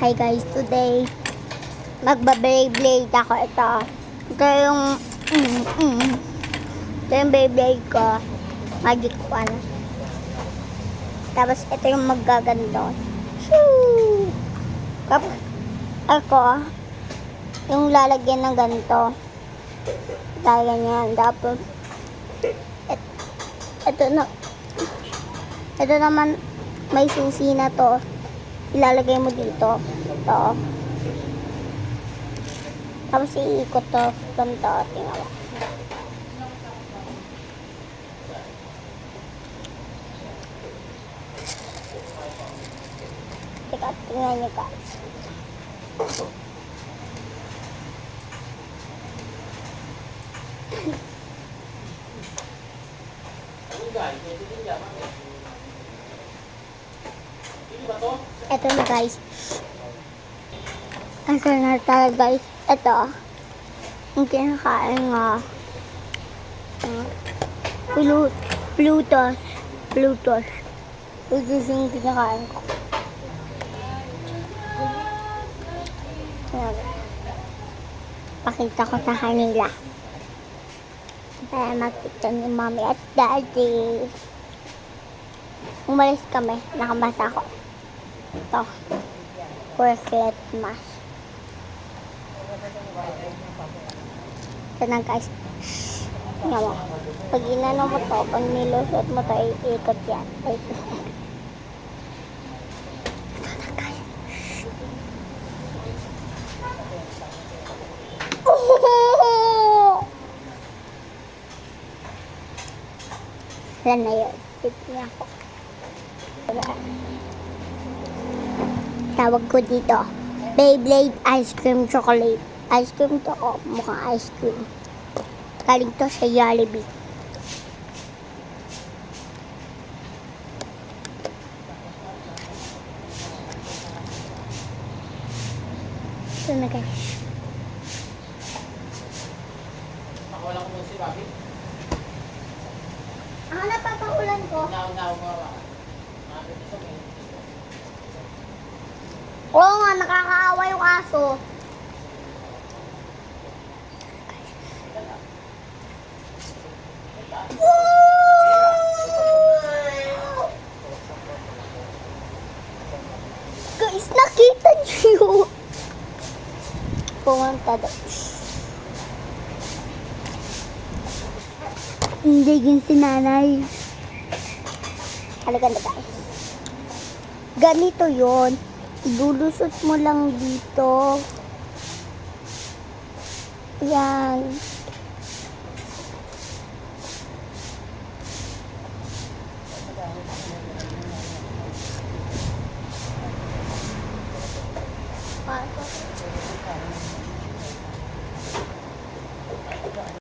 Hi guys, today magba-Beyblade ako. Ito yung ito yung Beyblade ko, Magic 1. Tapos ito yung maggaganto. Shoo! Tapos ako yung lalagyan ng ganito. Ganyan. Tapos ito naman may susi na to. Ilalagay mo dito. Ito. Tapos iikot to. Ganito. Tingnan mo. Teka, tingnan nyo guys. Ito na guys. Ito na talaga guys. Ito. Yung kinakain nga. Plutos. Ito yung kinakain ko. Pakita ko sa kanila. Para makita ni mommy at daddy. Umalis kami. Nakabasa ko. Ito. Corset mask. Ito na guys. Tingnan mo. Pag inano mo to, pag nilusot mo to, iikot yan. Ito na guys. Yan na yun. Tignan ko. Tawag ko dito, Beyblade Ice Cream Chocolate. Ice cream to, oh, mukhang ice cream. Galing to sa Jollibee. Ito na guys. Wala ko si Bobby. Ang napapahulan ko. Oo nga, nakakaawa yung aso. Guys, nakita niyo. Pumunta daw. Hindi yun si nanay. Halika na guys. Ganito yon. Ilulusot mo lang dito. Yan.